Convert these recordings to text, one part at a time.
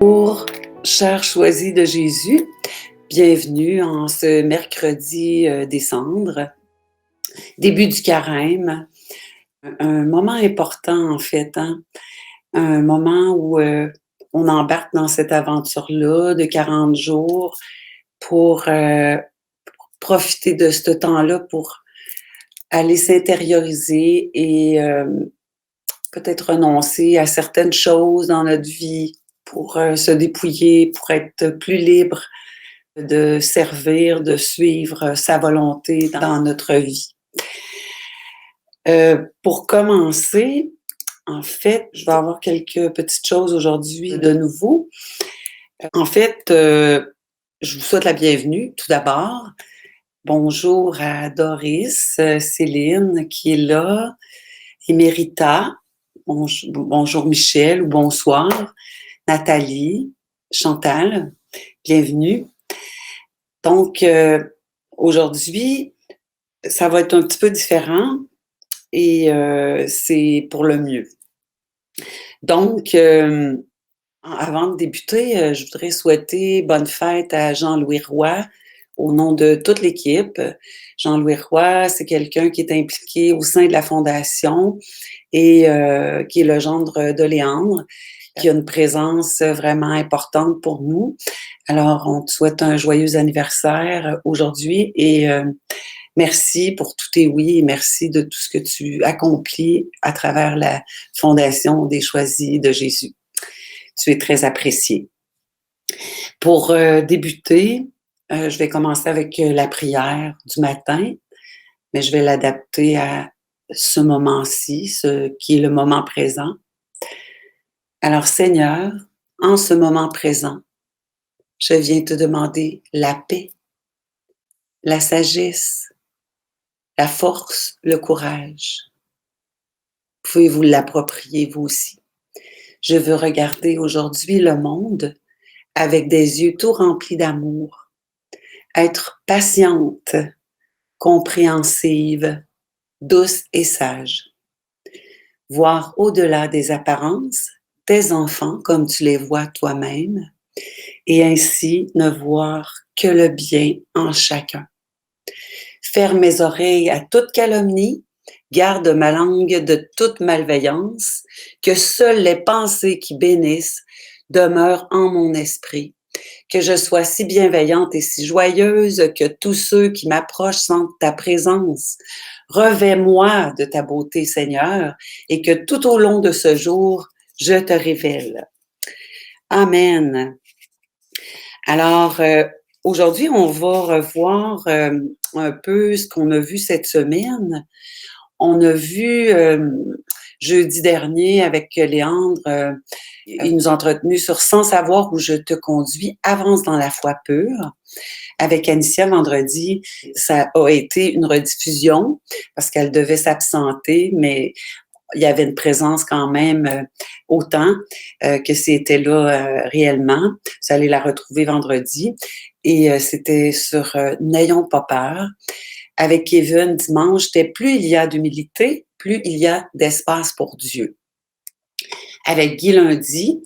Bonjour, chers choisis de Jésus, bienvenue en ce mercredi des cendres, début du carême, un moment important en fait, hein? Un moment où on embarque dans cette aventure-là de 40 jours pour profiter de ce temps-là pour aller s'intérioriser et peut-être renoncer à certaines choses dans notre vie pour se dépouiller, pour être plus libre de servir, de suivre sa volonté dans notre vie. Pour commencer, en fait, je vais avoir quelques petites choses aujourd'hui de nouveau. En fait, je vous souhaite la bienvenue tout d'abord. Bonjour à Doris, Céline qui est là, Émérita, bonjour Michel ou bonsoir, Nathalie, Chantal, bienvenue. Donc, aujourd'hui, ça va être un petit peu différent et c'est pour le mieux. Donc, avant de débuter, je voudrais souhaiter bonne fête à Jean-Louis Roy au nom de toute l'équipe. Jean-Louis Roy, c'est quelqu'un qui est impliqué au sein de la Fondation et qui est le gendre de Léandre, qui a une présence vraiment importante pour nous. Alors, on te souhaite un joyeux anniversaire aujourd'hui et merci pour tous tes oui et merci de tout ce que tu accomplis à travers la Fondation des Choisis de Jésus. Tu es très apprécié. Pour débuter, je vais commencer avec la prière du matin, mais je vais l'adapter à ce moment-ci, ce qui est le moment présent. Alors, Seigneur, en ce moment présent, je viens te demander la paix, la sagesse, la force, le courage. Pouvez vous l'approprier vous aussi. Je veux regarder aujourd'hui le monde avec des yeux tout remplis d'amour, être patiente, compréhensive, douce et sage. Voir au-delà des apparences tes enfants comme tu les vois toi-même et ainsi ne voir que le bien en chacun. Ferme mes oreilles à toute calomnie, garde ma langue de toute malveillance, que seules les pensées qui bénissent demeurent en mon esprit, que je sois si bienveillante et si joyeuse que tous ceux qui m'approchent sentent ta présence. Revêt-moi de ta beauté, Seigneur, et que tout au long de ce jour, je te révèle. Amen. Alors, aujourd'hui, on va revoir un peu ce qu'on a vu cette semaine. On a vu jeudi dernier avec Léandre, il nous a entretenu sur Sans savoir où je te conduis, avance dans la foi pure. Avec Anicia vendredi, ça a été une rediffusion parce qu'elle devait s'absenter, mais il y avait une présence quand même autant que c'était là réellement. Vous allez la retrouver vendredi. Et c'était sur N'ayons pas peur. Avec Kevin dimanche, c'était plus il y a d'humilité, plus il y a d'espace pour Dieu. Avec Guy lundi,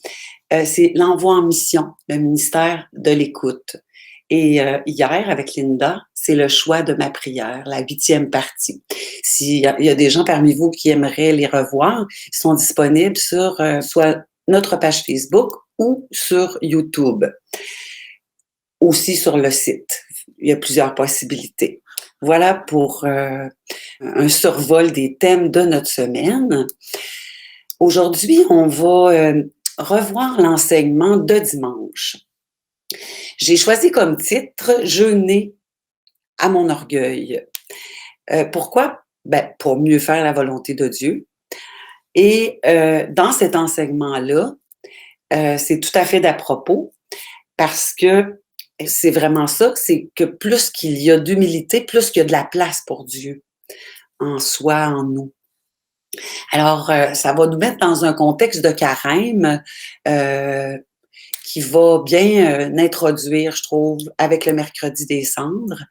c'est l'envoi en mission, le ministère de l'écoute. Et hier, avec Linda, c'est le choix de ma prière, la 8e partie. S'il y a des gens parmi vous qui aimeraient les revoir, ils sont disponibles sur soit notre page Facebook ou sur YouTube. Aussi sur le site. Il y a plusieurs possibilités. Voilà pour un survol des thèmes de notre semaine. Aujourd'hui, on va revoir l'enseignement de dimanche. J'ai choisi comme titre « Jeûner à mon orgueil ». Pourquoi? Ben, pour mieux faire la volonté de Dieu. Et dans cet enseignement-là, c'est tout à fait d'à propos parce que c'est vraiment ça, c'est que plus qu'il y a d'humilité, plus qu'il y a de la place pour Dieu en soi, en nous. Alors, ça va nous mettre dans un contexte de carême qui va bien introduire, je trouve, avec le mercredi des cendres.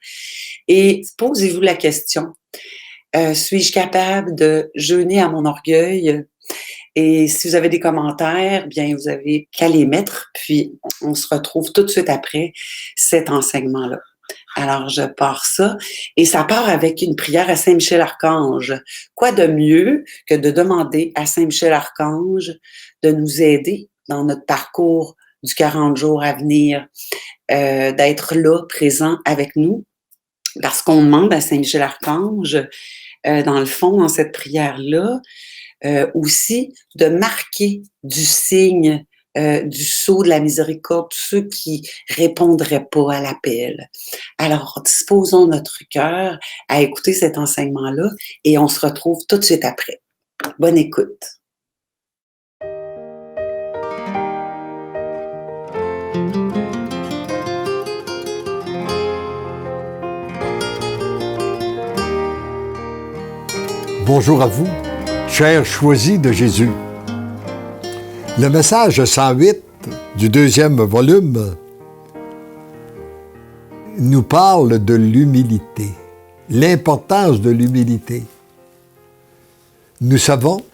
Et posez-vous la question, suis-je capable de jeûner à mon orgueil Et si vous avez des commentaires, bien, vous avez qu'à les mettre, puis on se retrouve tout de suite après cet enseignement-là. Alors, je pars ça, et ça part avec une prière à Saint-Michel-Archange. Quoi de mieux que de demander à Saint-Michel-Archange de nous aider dans notre parcours du 40 jours à venir, d'être là, présent avec nous, parce qu'on demande à Saint-Michel-Archange, dans le fond, dans cette prière-là, aussi de marquer du signe, du sceau de la miséricorde, ceux qui répondraient pas à l'appel. Alors, disposons notre cœur à écouter cet enseignement-là et on se retrouve tout de suite après. Bonne écoute. Bonjour à vous, chers choisis de Jésus. Le message 108 du 2e volume nous parle de l'humilité, l'importance de l'humilité. Nous savons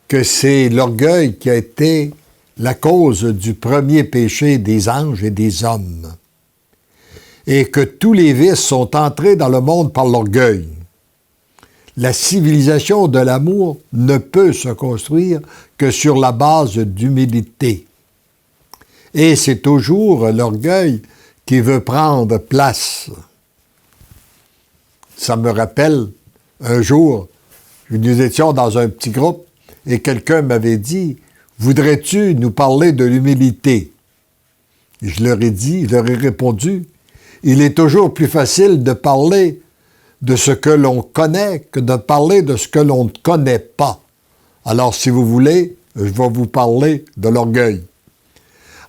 que c'est l'orgueil qui a été la cause du premier péché des anges et des hommes, et que tous les vices sont entrés dans le monde par l'orgueil. La civilisation de l'amour ne peut se construire que sur la base d'humilité. Et c'est toujours l'orgueil qui veut prendre place. Ça me rappelle, un jour, nous étions dans un petit groupe et quelqu'un m'avait dit « Voudrais-tu nous parler de l'humilité ?» Je leur ai répondu « Il est toujours plus facile de parler de ce que l'on connaît que de parler de ce que l'on ne connaît pas. Alors, si vous voulez, je vais vous parler de l'orgueil.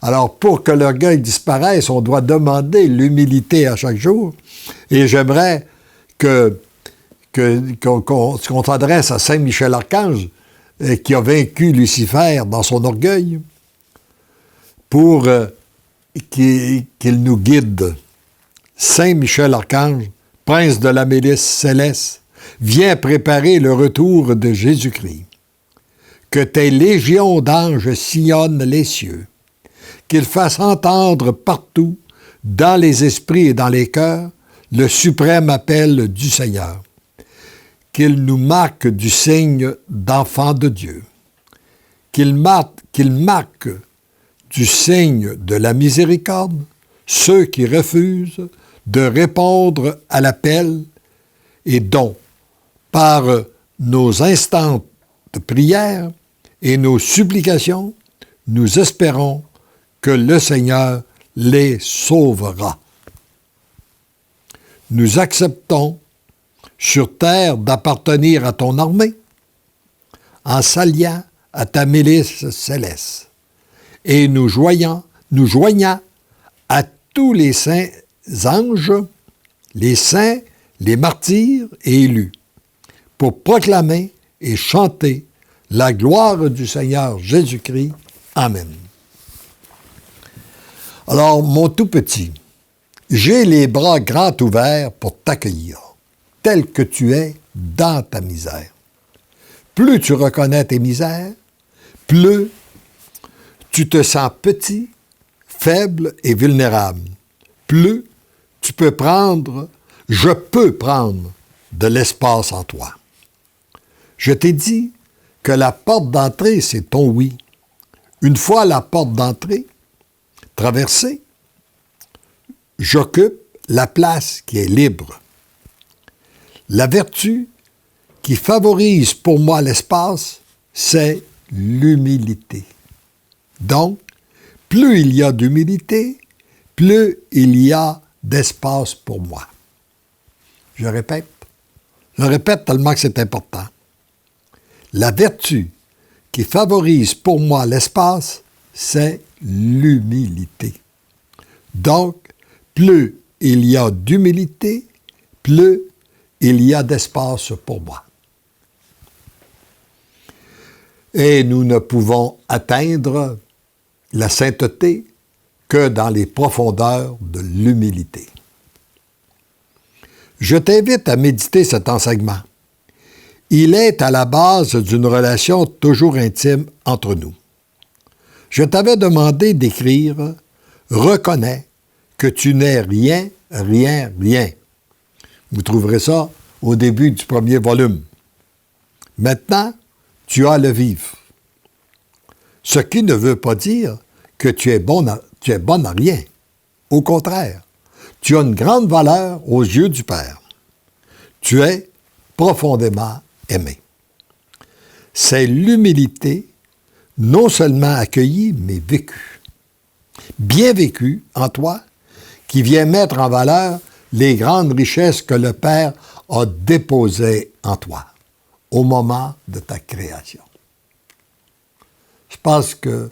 Alors, pour que l'orgueil disparaisse, on doit demander l'humilité à chaque jour. Et j'aimerais qu'on s'adresse à Saint Michel-Archange, qui a vaincu Lucifer dans son orgueil, pour qu'il nous guide. Saint Michel-Archange, Prince de la milice céleste, viens préparer le retour de Jésus-Christ. Que tes légions d'anges sillonnent les cieux, qu'ils fassent entendre partout, dans les esprits et dans les cœurs, le suprême appel du Seigneur. Qu'il nous marque du signe d'enfant de Dieu. Qu'il marque du signe de la miséricorde ceux qui refusent de répondre à l'appel et dont, par nos instants de prière et nos supplications, nous espérons que le Seigneur les sauvera. Nous acceptons sur terre d'appartenir à ton armée en s'alliant à ta milice céleste et nous joignant à tous les saints anges, les saints, les martyrs et élus, pour proclamer et chanter la gloire du Seigneur Jésus-Christ. Amen. Alors, mon tout petit, j'ai les bras grands ouverts pour t'accueillir, tel que tu es dans ta misère. Plus tu reconnais tes misères, plus tu te sens petit, faible et vulnérable. Plus je peux prendre de l'espace en toi. Je t'ai dit que la porte d'entrée, c'est ton oui. Une fois la porte d'entrée traversée, j'occupe la place qui est libre. La vertu qui favorise pour moi l'espace, c'est l'humilité. Donc, plus il y a d'humilité, plus il y a d'espace pour moi. Je répète tellement que c'est important. La vertu qui favorise pour moi l'espace, c'est l'humilité. Donc, plus il y a d'humilité, plus il y a d'espace pour moi. Et nous ne pouvons atteindre la sainteté que dans les profondeurs de l'humilité. Je t'invite à méditer cet enseignement. Il est à la base d'une relation toujours intime entre nous. Je t'avais demandé d'écrire « Reconnais que tu n'es rien, rien, rien ». Vous trouverez ça au début du premier volume. Maintenant, tu as le vivre. Ce qui ne veut pas dire que tu es bonne à rien. Au contraire, tu as une grande valeur aux yeux du Père. Tu es profondément aimé. C'est l'humilité, non seulement accueillie, mais vécue. Bien vécue en toi, qui vient mettre en valeur les grandes richesses que le Père a déposées en toi au moment de ta création. Je pense que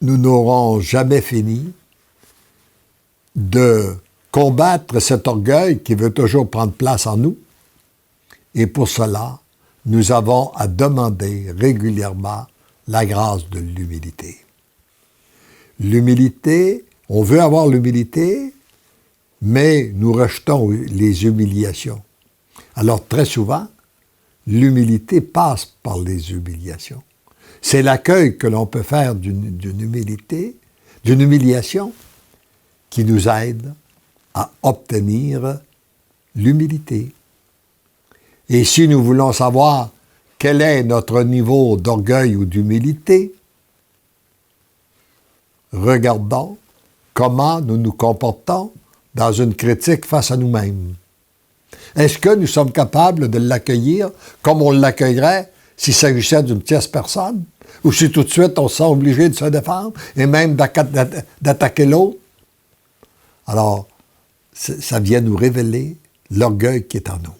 nous n'aurons jamais fini de combattre cet orgueil qui veut toujours prendre place en nous. Et pour cela, nous avons à demander régulièrement la grâce de l'humilité. L'humilité, on veut avoir l'humilité, mais nous rejetons les humiliations. Alors très souvent, l'humilité passe par les humiliations. C'est l'accueil que l'on peut faire d'une humiliation qui nous aide à obtenir l'humilité. Et si nous voulons savoir quel est notre niveau d'orgueil ou d'humilité, regardons comment nous nous comportons dans une critique face à nous-mêmes. Est-ce que nous sommes capables de l'accueillir comme on l'accueillerait s'il s'agissait d'une tierce personne, ou si tout de suite on se sent obligé de se défendre et même d'attaquer l'autre? Alors, ça vient nous révéler l'orgueil qui est en nous.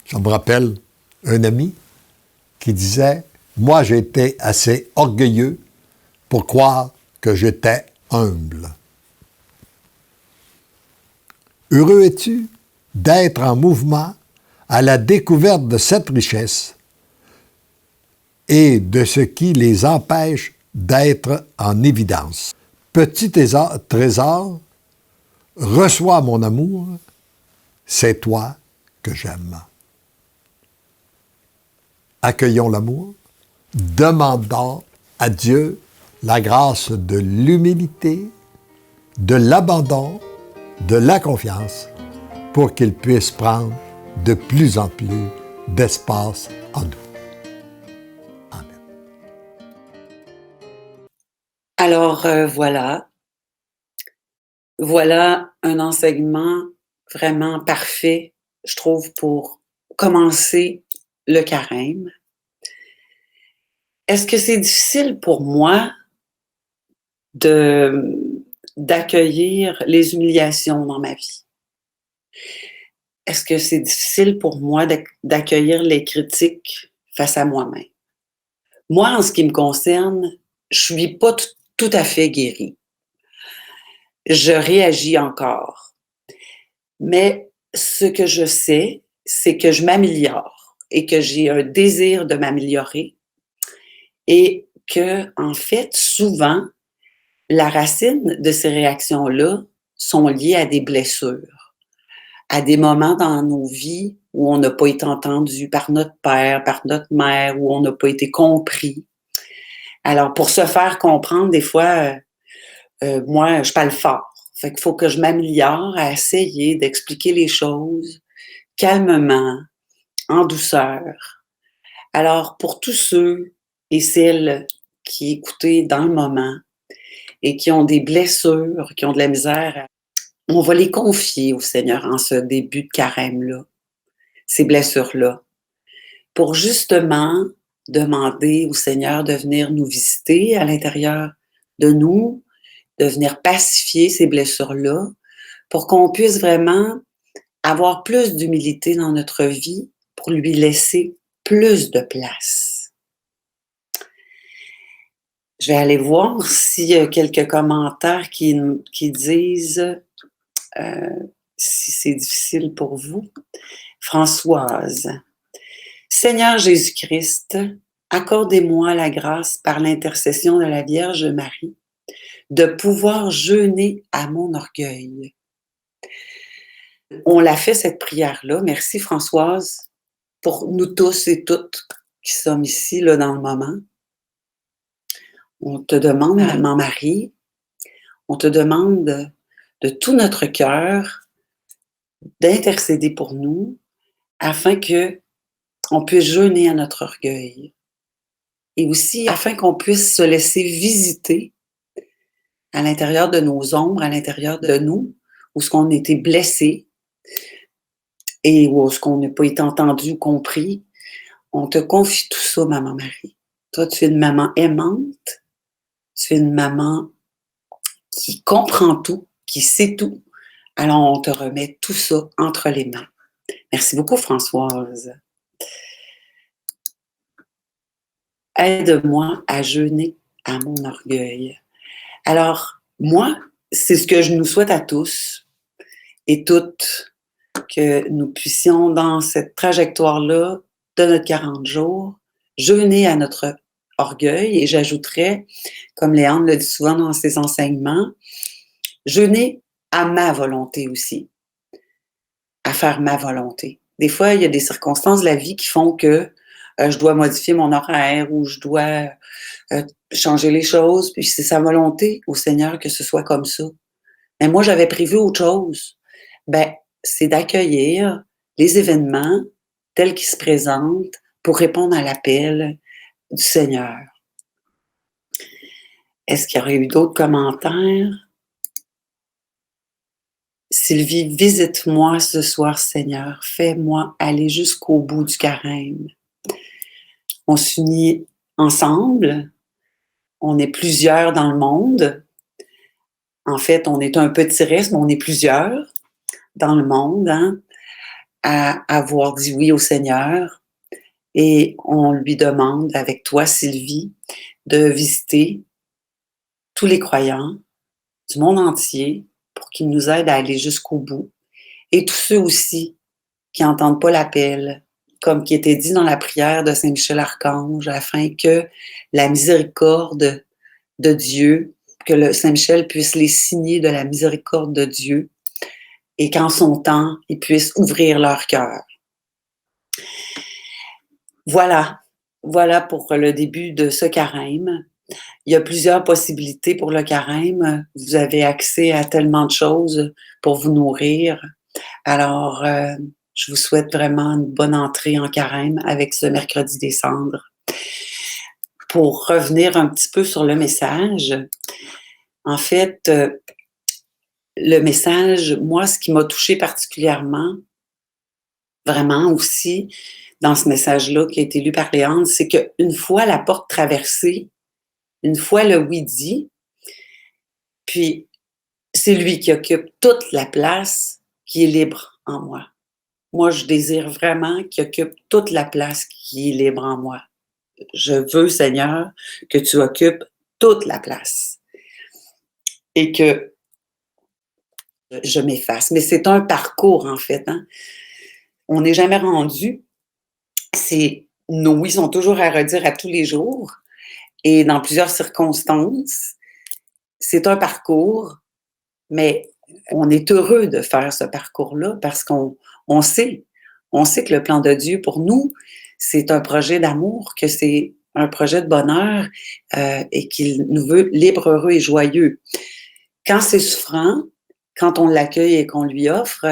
Ça me rappelle un ami qui disait « Moi, j'ai été assez orgueilleux pour croire que j'étais humble. » Heureux es-tu d'être en mouvement à la découverte de cette richesse et de ce qui les empêche d'être en évidence. Petit trésor, reçois mon amour, c'est toi que j'aime. Accueillons l'amour, demandons à Dieu la grâce de l'humilité, de l'abandon, de la confiance, pour qu'il puisse prendre de plus en plus d'espace en nous. Amen. Alors voilà un enseignement vraiment parfait, je trouve, pour commencer le carême. Est-ce que c'est difficile pour moi d'accueillir les humiliations dans ma vie? Est-ce que c'est difficile pour moi d'accueillir les critiques face à moi-même? Moi, en ce qui me concerne, je suis pas tout à fait guérie. Je réagis encore. Mais ce que je sais, c'est que je m'améliore et que j'ai un désir de m'améliorer et que, en fait, souvent, la racine de ces réactions-là sont liées à des blessures, à des moments dans nos vies où on n'a pas été entendu par notre père, par notre mère, où on n'a pas été compris. Alors, pour se faire comprendre, des fois, moi, je parle fort. Fait qu'il faut que je m'améliore à essayer d'expliquer les choses calmement, en douceur. Alors, pour tous ceux et celles qui écoutaient dans le moment et qui ont des blessures, qui ont de la misère, on va les confier au Seigneur en ce début de carême-là, ces blessures-là, pour justement demander au Seigneur de venir nous visiter à l'intérieur de nous, de venir pacifier ces blessures-là, pour qu'on puisse vraiment avoir plus d'humilité dans notre vie, pour lui laisser plus de place. Je vais aller voir s'il y a quelques commentaires qui disent si c'est difficile pour vous. Françoise. Seigneur Jésus-Christ, accordez-moi la grâce par l'intercession de la Vierge Marie de pouvoir jeûner à mon orgueil. On l'a fait cette prière-là. Merci Françoise, pour nous tous et toutes qui sommes ici là, dans le moment. On te demande, Maman Marie, on te demande de tout notre cœur d'intercéder pour nous afin que on puisse jeûner à notre orgueil et aussi afin qu'on puisse se laisser visiter à l'intérieur de nos ombres, à l'intérieur de nous, où ce qu'on a été blessé et où ce qu'on n'a pas été entendu ou compris. On te confie tout ça, Maman Marie. Toi, tu es une maman aimante, tu es une maman qui comprend tout, qui sait tout. Alors, on te remet tout ça entre les mains. Merci beaucoup, Françoise. Aide-moi à jeûner à mon orgueil. Alors, moi, c'est ce que je nous souhaite à tous et toutes, que nous puissions, dans cette trajectoire-là de notre 40 jours, jeûner à notre orgueil, et j'ajouterais, comme Léandre le dit souvent dans ses enseignements, jeûner à ma volonté aussi, à faire ma volonté. Des fois, il y a des circonstances de la vie qui font que je dois modifier mon horaire ou je dois changer les choses, puis c'est sa volonté au Seigneur que ce soit comme ça. Mais moi, j'avais prévu autre chose. Ben, c'est d'accueillir les événements tels qu'ils se présentent pour répondre à l'appel du Seigneur. Est-ce qu'il y aurait eu d'autres commentaires? Sylvie, visite-moi ce soir, Seigneur. Fais-moi aller jusqu'au bout du carême. On s'unit ensemble. On est plusieurs dans le monde. En fait, on est un petit reste, mais on est plusieurs dans le monde, hein, à avoir dit oui au Seigneur. Et on lui demande, avec toi, Sylvie, de visiter tous les croyants du monde entier pour qu'ils nous aident à aller jusqu'au bout. Et tous ceux aussi qui n'entendent pas l'appel, comme qui était dit dans la prière de Saint Michel Archange, afin que la miséricorde de Dieu, que le Saint Michel puisse les signer de la miséricorde de Dieu et qu'en son temps, ils puissent ouvrir leur cœur. Voilà pour le début de ce carême. Il y a plusieurs possibilités pour le carême. Vous avez accès à tellement de choses pour vous nourrir. Alors, je vous souhaite vraiment une bonne entrée en carême avec ce mercredi des cendres. Pour revenir un petit peu sur le message, en fait, le message, moi, ce qui m'a touchée particulièrement, vraiment aussi, dans ce message-là qui a été lu par Léandre, c'est qu'une fois la porte traversée, une fois le oui dit, puis c'est lui qui occupe toute la place qui est libre en moi. Moi, je désire vraiment qu'il occupe toute la place qui est libre en moi. Je veux, Seigneur, que tu occupes toute la place et que je m'efface. Mais c'est un parcours, en fait. Hein? On n'est jamais rendu. Nos oui sont toujours à redire à tous les jours et dans plusieurs circonstances. C'est un parcours, mais on est heureux de faire ce parcours-là parce qu'on sait que le plan de Dieu pour nous, c'est un projet d'amour, que c'est un projet de bonheur et qu'il nous veut libres, heureux et joyeux. Quand c'est souffrant, quand on l'accueille et qu'on lui offre,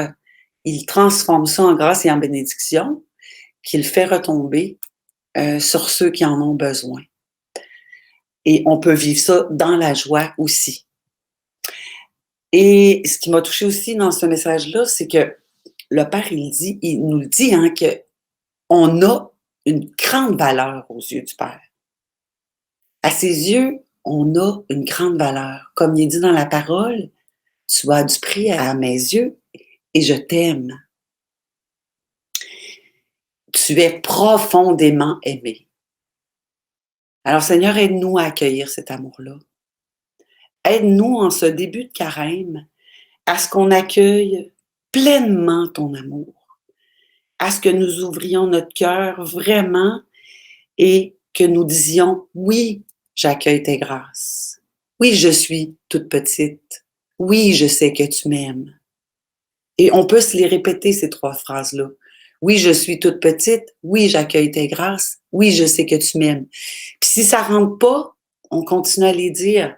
il transforme ça en grâce et en bénédiction, qu'il fait retomber sur ceux qui en ont besoin. Et on peut vivre ça dans la joie aussi. Et ce qui m'a touchée aussi dans ce message-là, c'est que le Père, il nous le dit, hein, qu'on a une grande valeur aux yeux du Père. À ses yeux, on a une grande valeur. Comme il est dit dans la parole, tu as du prix à mes yeux et je t'aime. Tu es profondément aimé. Alors Seigneur, aide-nous à accueillir cet amour-là. Aide-nous en ce début de carême à ce qu'on accueille pleinement ton amour, à ce que nous ouvrions notre cœur vraiment et que nous disions « Oui, j'accueille tes grâces. Oui, je suis toute petite. Oui, je sais que tu m'aimes. Et on peut se les répéter, ces 3 phrases-là. Oui, je suis toute petite. Oui, j'accueille tes grâces. Oui, je sais que tu m'aimes. Puis si ça rentre pas, on continue à les dire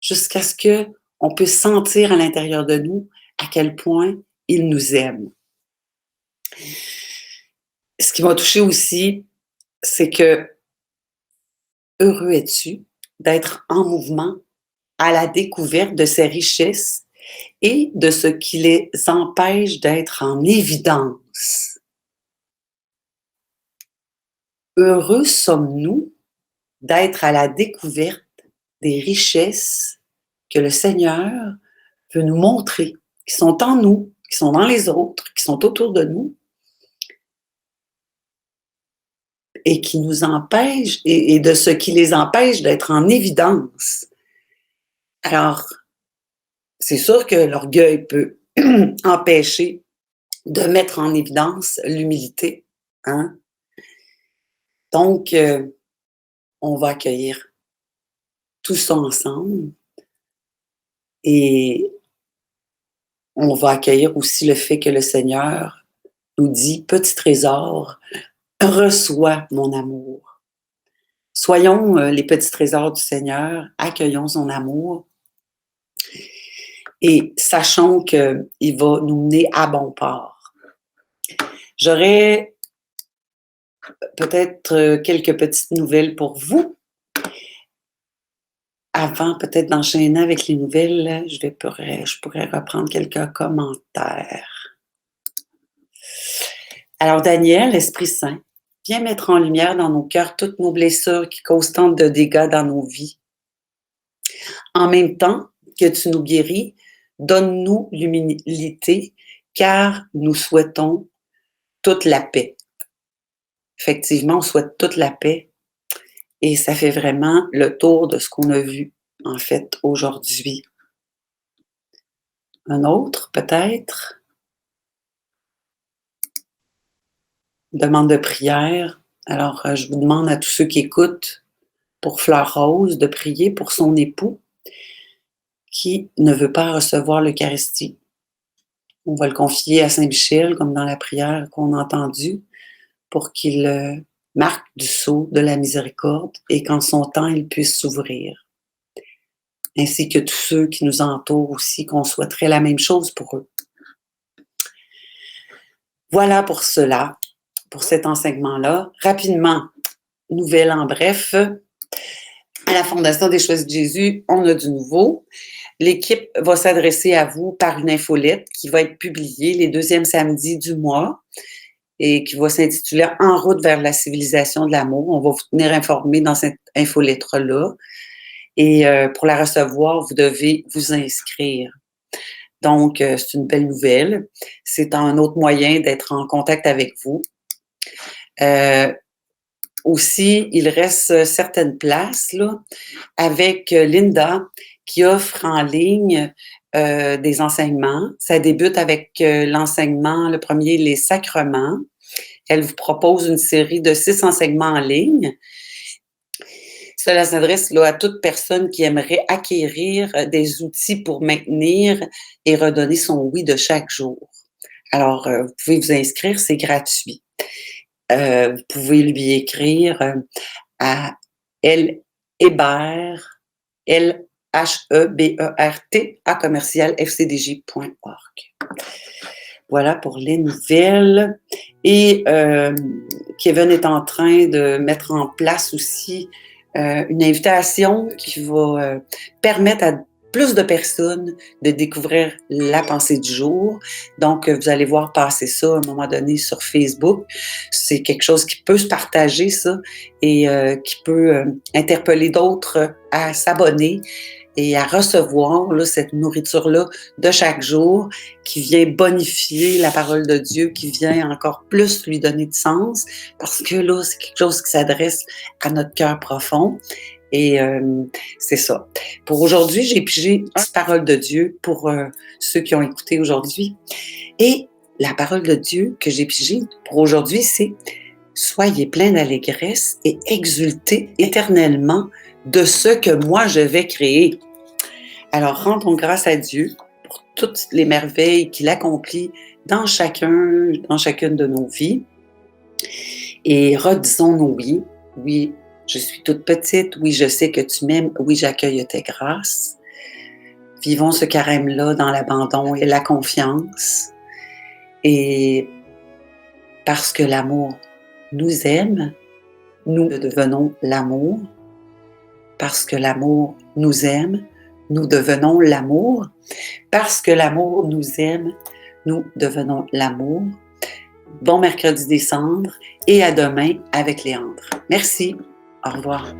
jusqu'à ce qu'on puisse sentir à l'intérieur de nous à quel point il nous aime. Ce qui m'a touchée aussi, c'est que heureux es-tu d'être en mouvement à la découverte de ces richesses et de ce qui les empêche d'être en évidence. Heureux sommes-nous d'être à la découverte des richesses que le Seigneur veut nous montrer, qui sont en nous, qui sont dans les autres, qui sont autour de nous, et qui nous empêchent, et de ce qui les empêche d'être en évidence. Alors, c'est sûr que l'orgueil peut empêcher de mettre en évidence l'humilité. Hein? Donc, on va accueillir tout ça ensemble et on va accueillir aussi le fait que le Seigneur nous dit « Petit trésor, reçois mon amour ». Soyons les petits trésors du Seigneur, accueillons son amour et sachons qu'il va nous mener à bon port. J'aurais peut-être quelques petites nouvelles pour vous. Avant peut-être d'enchaîner avec les nouvelles, je pourrais reprendre quelques commentaires. Alors Daniel, Esprit Saint, viens mettre en lumière dans nos cœurs toutes nos blessures qui causent tant de dégâts dans nos vies. En même temps que tu nous guéris, donne-nous l'humilité, car nous souhaitons toute la paix. Effectivement, on souhaite toute la paix et ça fait vraiment le tour de ce qu'on a vu, en fait, aujourd'hui. Un autre, peut-être? Demande de prière. Alors, je vous demande à tous ceux qui écoutent pour Fleur Rose de prier pour son époux qui ne veut pas recevoir l'Eucharistie. On va le confier à Saint-Michel, comme dans la prière qu'on a entendue, pour qu'il marque du sceau de la miséricorde et qu'en son temps, il puisse s'ouvrir. Ainsi que tous ceux qui nous entourent aussi, qu'on souhaiterait la même chose pour eux. Voilà pour cela, pour cet enseignement-là. Rapidement, nouvelle en bref. À la Fondation des Choisis de Jésus, on a du nouveau. L'équipe va s'adresser à vous par une infolette qui va être publiée les 2e samedis du mois et qui va s'intituler « En route vers la civilisation de l'amour ». On va vous tenir informé dans cette infolettre-là. Et pour la recevoir, vous devez vous inscrire. Donc, c'est une belle nouvelle. C'est un autre moyen d'être en contact avec vous. Aussi, il reste certaines places là, avec Linda qui offre en ligne des enseignements. Ça débute avec l'enseignement, le premier, les sacrements. Elle vous propose une série de 6 enseignements en ligne. Cela s'adresse là, à toute personne qui aimerait acquérir des outils pour maintenir et redonner son oui de chaque jour. Alors, vous pouvez vous inscrire, c'est gratuit. Vous pouvez lui écrire à Hebert, L-H-E-B-E-R-T, @fcdj.org. Voilà pour les nouvelles. Et Kevin est en train de mettre en place aussi une invitation qui va permettre à plus de personnes de découvrir la pensée du jour. Donc, vous allez voir passer ça à un moment donné sur Facebook. C'est quelque chose qui peut se partager, ça, et qui peut interpeller d'autres à s'abonner et à recevoir là, cette nourriture-là de chaque jour qui vient bonifier la parole de Dieu, qui vient encore plus lui donner de sens, parce que là, c'est quelque chose qui s'adresse à notre cœur profond. Et c'est ça. Pour aujourd'hui, j'ai pigé une petite parole de Dieu pour ceux qui ont écouté aujourd'hui. Et la parole de Dieu que j'ai pigée pour aujourd'hui, c'est « Soyez pleins d'allégresse et exultez éternellement de ce que moi je vais créer. » Alors, rendons grâce à Dieu pour toutes les merveilles qu'il accomplit dans chacune de nos vies. Et redisons-nous oui. Oui, je suis toute petite. Oui, je sais que tu m'aimes. Oui, j'accueille tes grâces. Vivons ce carême-là dans l'abandon et la confiance. Et parce que l'amour nous aime, nous devenons l'amour. Parce que l'amour nous aime, nous devenons l'amour. Parce que l'amour nous aime, nous devenons l'amour. Bon mercredi des cendres et à demain avec Léandre. Merci. Au revoir.